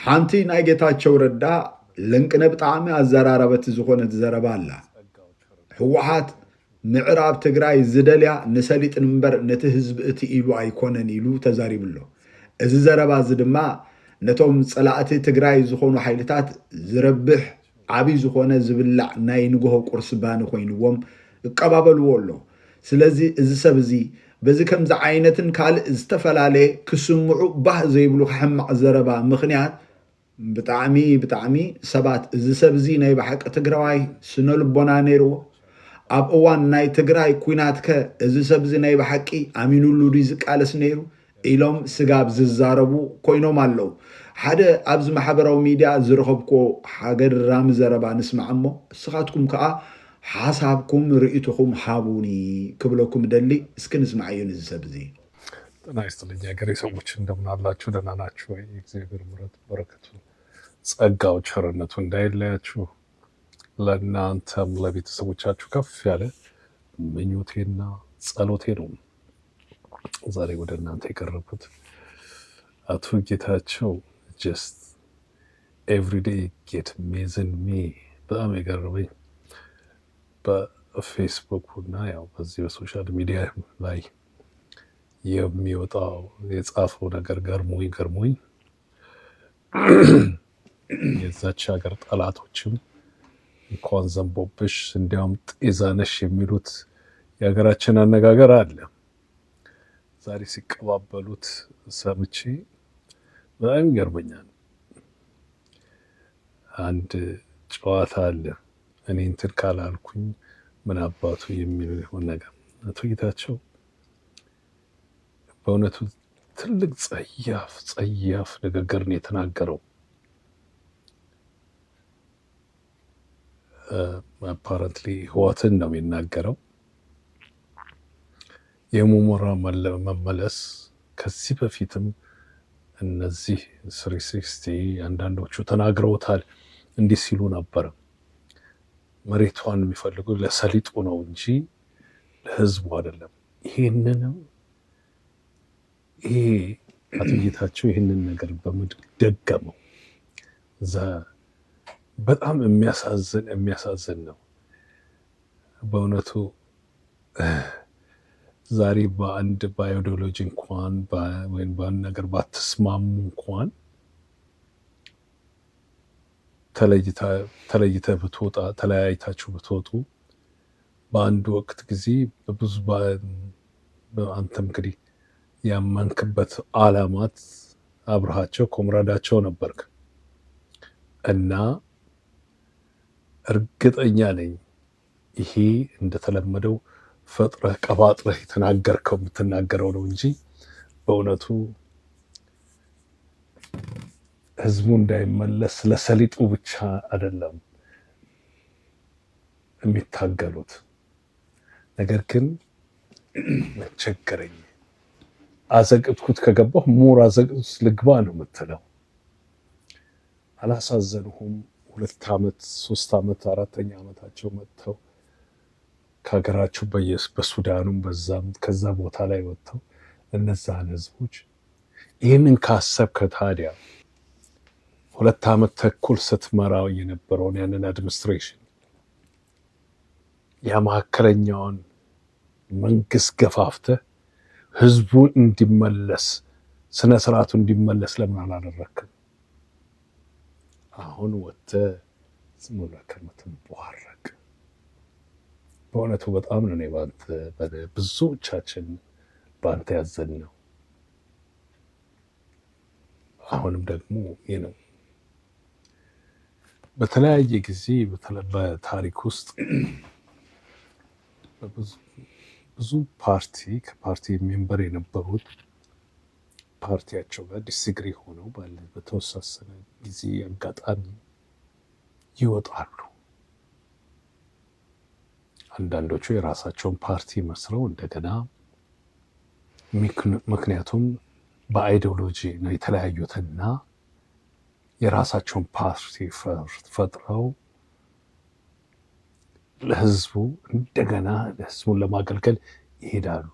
ሓንቲ ናይ ጌታቸው ረዳ ለንቅነ ብጣዕሚ ኣዘራረበት ዝኾነት ዘረባ ኣላ ህወሓት ምዕራብ ትግራይ ዝደልያ ንሰሊጥን እምበር ነቲ ህዝቢ እቲ ኢሉ ኣይኮነን ኢሉ ተዛሪብሎ እዚ ዘረባ እዚ ድማ ነቶም ፀላእቲ ትግራይ ዝኾኑ ሓይልታት ዝረብሕ ዓብይ ዝኾነ ዝብላዕ ናይ ንግሆ ቁርሲ ባኒ ኮይንዎም እቀባበልዎ ኣሎ ስለዚ እዚ ሰብ እዚ በዚ ከምዚ ዓይነትን ካልእ ዝተፈላለየ ክስምዑ ባህ ዘይብሉ ሕማቕ ዘረባ ምኽንያት ብጣዕሚ ሰባት እዚ ሰብ እዚ ናይ ባሓቂ ትግራዋይ ስነ ልቦና ነይርዎ ኣብ እዋን ናይ ትግራይ ኩናት ከ እዚ ሰብ እዚ ናይ ባሓቂ ኣሚኑሉ ዱ ዝቃለስ ነይሩ ኢሎም ስጋብ ዝዛረቡ ኮይኖም ኣለው ሓደ ኣብዚ ማሕበራዊ ሚድያ ዝረኸብክዎ ሃገራሚ ዘረባ ንስማዕ እሞ እስኻትኩም ከዓ ሓሳብኩም ርእይትኩም ሃቡኒ ክብለኩም ደሊ እስኪ ንስማዕ እዩ እዚ ሰብ እዚ ጤና ይስጥልኝ ሀገሬ ሰዎች እንደምን አላችሁ ደህና ናችሁ ወይ እግዚአብሔር ምሕረት በረከቱ ጸጋው ቸርነቱ እንዳይለያችሁ ለእናንተም ለቤተሰቦቻችሁ ከፍ ያለ ምኞቴና ጸሎቴ ነው ዛሬ ወደ እናንተ የቀረብኩት አቶ ጌታቸው just every day get amazing me በጣም የገረመኝ በፌስቡክ እና ያው በዚህ በሶሻል ሚዲያ ላይ የሚወጣው የጻፈው ነገር ገርሞኝ የዛች ሀገር ጠላቶችም እንኳን ዘንቦብሽ እንዲያውም ጤዛነሽ የሚሉት የሀገራችን አነጋገር አለ ዛሬ ሲቀባበሉት ሰምቼ በጣም ይገርመኛል አንድ ጨዋታ አለ እኔ እንትን ካላልኩኝ ምን አባቱ የሚል ነገር አቶ ጌታቸው በእውነቱ ትልቅ ጸያፍ ንግግር ነው የተናገረው apparently ህወሓትን ነው የሚናገረው የሙሞራ መመለስ ከዚህ በፊትም እነዚህ 360 አንዳንዶቹ ተናግረውታል እንዲህ ሲሉ ነበር መሬቷን የሚፈልጉ ለሰሊጡ ነው እንጂ ለህዝቡ አይደለም ይሄንንም አቶ ጌታቸው ይሄንን ነገር በመደገመው በጣም የሚያሳዝን ነው በእውነቱ ዛሬ በአንድ ባዮሎጂ እንኳን ወይም በአንድ ነገር ባትስማሙ እንኳን ተለያይታችሁ ብትወጡ በአንድ ወቅት ጊዜ በብዙ አንተም እንግዲህ ያመንክበት ዓላማት አብረሃቸው ኮምራዳቸው ነበርክ እና እርግጠኛ ነኝ ይሄ እንደተለመደው ፈጥረህ ቀባጥረህ የተናገርከው የምትናገረው ነው እንጂ በእውነቱ ህዝቡ እንዳይመለስ ለሰሊጡ ብቻ አይደለም የሚታገሉት ነገር ግን መቸገረኝ አዘቅጥኩት ከገባሁ ሞር አዘቅጥኩት ልግባ ነው የምትለው አላሳዘንሁም 2 ዓመት 3 ዓመት 4ኛ ዓመታቸው መጥተው ከሀገራቸው በሱዳኑም በዛም ከዛ ቦታ ላይ ወጥተው እነዛን ህዝቦች ይህንን ካሰብከ ታዲያ 2 ዓመት ተኩል ስትመራው የነበረውን ያንን አድሚኒስትሬሽን የማከለኛውን መንግስት ገፋፍተህ ህዝቡ እንዲመለስ ስነ ስርዓቱ እንዲመለስ ለምን አላደረክም አሁን ወጥተህ ዝም ብለህ ከምትንቧረቅ በእውነቱ በጣም ነው ባንተ ብዙዎቻችን ባንተ ያዘን ነው አሁንም ደግሞ ነው በተለያየ ጊዜ በታሪክ ውስጥ ብዙ ከፓርቲ ሜምበር የነበሩት ፓርቲያቸው ጋር ዲስግሪ ሆነው በተወሳሰነ ጊዜ አጋጣሚ ይወጣሉ አንዳንዶቹ የራሳቸውን ፓርቲ መስረው እንደገና ምክንያቱም በአይዲዮሎጂ ነው የተለያዩትና የራሳቸውን ፓርቲ ፈጥረው ለህዝቡ እንደገና ለህዝቡን ለማገልገል ይሄዳሉ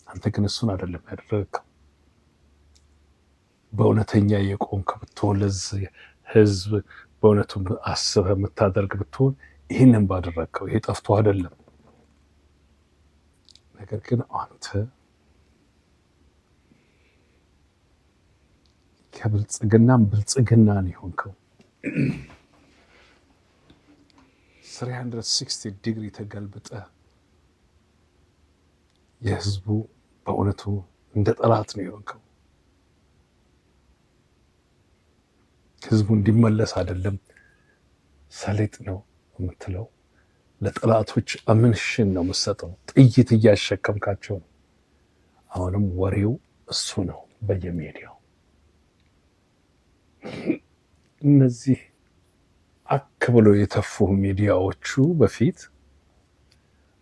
አንተ ግን እሱን አይደለም ያደረግከው በእውነተኛ የቆምክ ብትሆን ለዚህ ህዝብ በእውነቱ አስበህ የምታደርግ ብትሆን ይህንን ባደረግከው። ይሄ ጠፍቶ አይደለም። ነገር ግን አንተ ከብልጽግናም ብልጽግናን የሆንከው 360 ዲግሪ ተገልብጠ የህዝቡ በእውነቱ እንደ ጠላት ነው የሆንከው። ህዝቡ እንዲመለስ አይደለም ሰሊጥ ነው የምትለው፣ ለጠላቶች አምንሽን ነው የምትሰጠው። ጥይት እያሸከምካቸው ነው። አሁንም ወሬው እሱ ነው በየሚዲያው። እነዚህ አክ ብሎ የተፉ ሚዲያዎቹ በፊት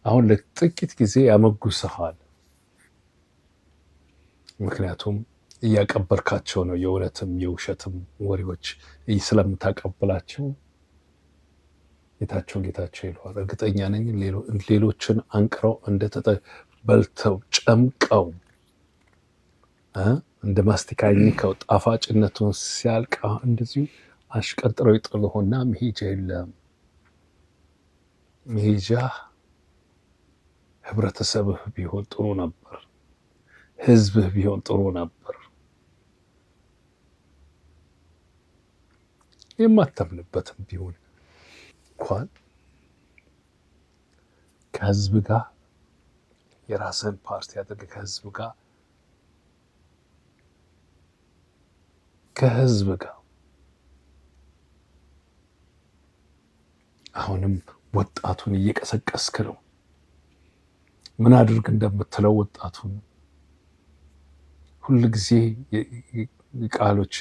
አሁን ለጥቂት ጊዜ ያመጉስሃል። ምክንያቱም እያቀበርካቸው ነው። የእውነትም የውሸትም ወሬዎች ስለምታቀብላቸው ጌታቸው ይለዋል። እርግጠኛ ነኝ ሌሎችን አንቅረው በልተው ጨምቀው እንደ ማስቲካኝከው ጣፋጭነቱን ሲያልቅ እንደዚሁ አሽቀጥረው ይጥሉህና መሄጃ የለም። መሄጃ ህብረተሰብህ ቢሆን ጥሩ ነበር፣ ህዝብህ ቢሆን ጥሩ ነበር። የማታምንበትም ቢሆን እንኳን ከህዝብ ጋር የራስህን ፓርቲ አድርገህ ከህዝብ ጋር አሁንም ወጣቱን እየቀሰቀስክ ነው። ምን አድርግ እንደምትለው ወጣቱን ሁል ጊዜ ቃሎች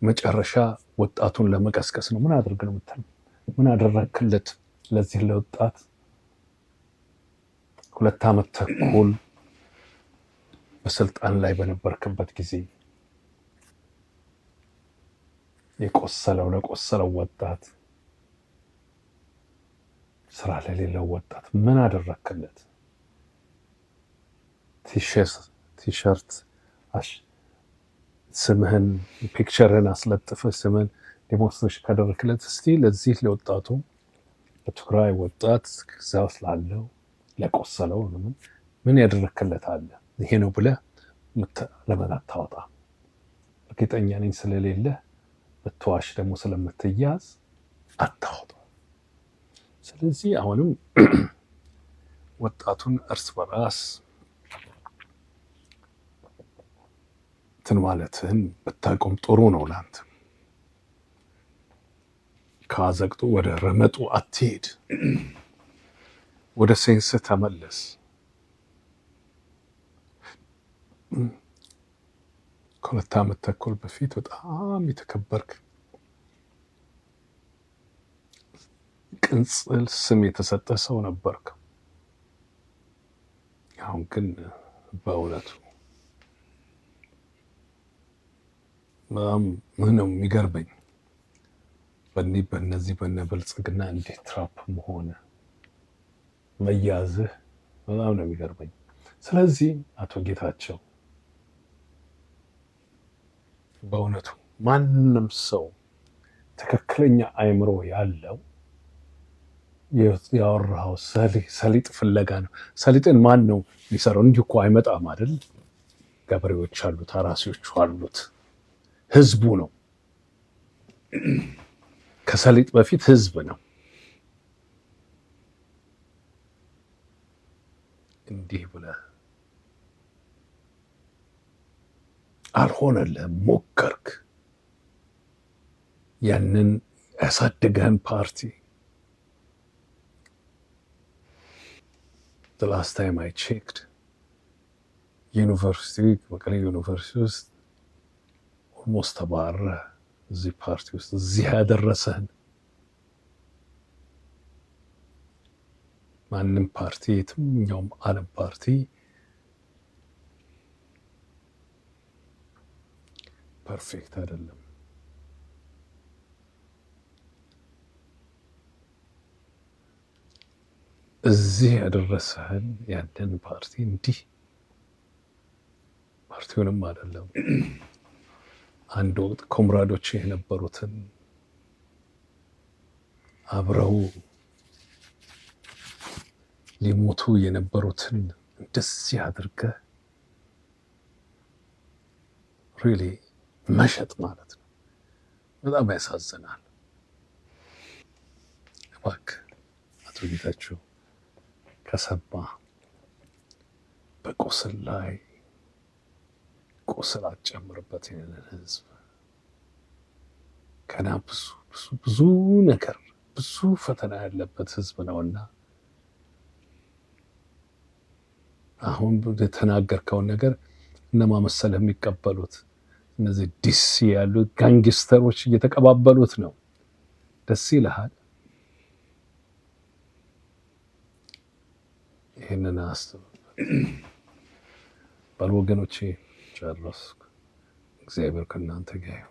መጨረሻ ወጣቱን ለመቀስቀስ ነው። ምን አድርግ ነው የምትለው? ምን አደረክለት ለዚህ ለወጣት? 2 ዓመት ተኩል በስልጣን ላይ በነበርክበት ጊዜ ለቆሰለው ወጣት፣ ስራ ለሌለው ወጣት ምን አደረክለት? ቲሸርት ስምህን ፒክቸርን አስለጥፈ ስምህን ዴሞንስትሬሽን ካደረክለት እስቲ ለዚህ ለወጣቱ ለትግራይ ወጣት እዛ ውስጥ ላለው ለቆሰለው ምን ያደረክለት አለ? ይሄ ነው ብለህ ለምን አታወጣ? እርግጠኛ ነኝ ስለሌለ ብትዋሽ ደግሞ ስለምትያዝ አታወጣ። ስለዚህ አሁንም ወጣቱን እርስ በራስ ማለትህን ብታቆም ጥሩ ነው። ላንተ ካዘቅጡ ወደ ረመጡ አትሄድ፣ ወደ ሴንስ ተመለስ። ከ2 ዓመት ተኩል በፊት በጣም የተከበርክ ቅጽል ስም የተሰጠ ሰው ነበርክ። አሁን ግን በእውነቱ ምን ነው የሚገርመኝ በእነዚህ በብልጽግና እንዴት ትራፕ መሆነ መያዝህ በጣም ነው የሚገርመኝ። ስለዚህ አቶ ጌታቸው በእውነቱ ማንም ሰው ትክክለኛ አእምሮ ያለው ያወራው ሰሊጥ ፍለጋ ነው። ሰሊጥን ማን ነው ሊሰራው? እንዲሁ እኮ አይመጣም አይደል? ገበሬዎች አሉት፣ አራሲዎች አሉት፣ ህዝቡ ነው። ከሰሊጥ በፊት ህዝብ ነው። እንዲህ ብለህ አልሆነልህም፣ ሞከርክ። ያንን ያሳደገህን ፓርቲ the last time I checked መቀሌ ዩኒቨርሲቲ ውስጥ ኦልሞስት ተባረህ እዚህ ፓርቲ ውስጥ እዚህ ያደረሰህን ማንም ፓርቲ የትኛውም ዓለም ፓርቲ ፐርፌክት አይደለም። እዚህ ያደረሰህን ያንን ፓርቲ እንዲህ ፓርቲውንም አይደለም አንድ ወቅት ኮምራዶች የነበሩትን አብረው ሊሞቱ የነበሩትን እንደዚህ አድርገህ ሪሊ መሸጥ ማለት ነው። በጣም ያሳዝናል። እባክህ አቶ ጌታቸው ከሰማ በቁስል ላይ ቁስል አትጨምርበት። ይህንን ህዝብ ገና ብዙ ነገር ብዙ ፈተና ያለበት ህዝብ ነውና አሁን የተናገርከውን ነገር እነማ መሰለህ የሚቀበሉት? እነዚህ ዲሲ ያሉት ጋንግስተሮች እየተቀባበሉት ነው። ደስ ይልሃል? ይህንን አስብበት። በል ወገኖቼ፣ ጨረስኩ። እግዚአብሔር ከእናንተ ጋር ይሁን።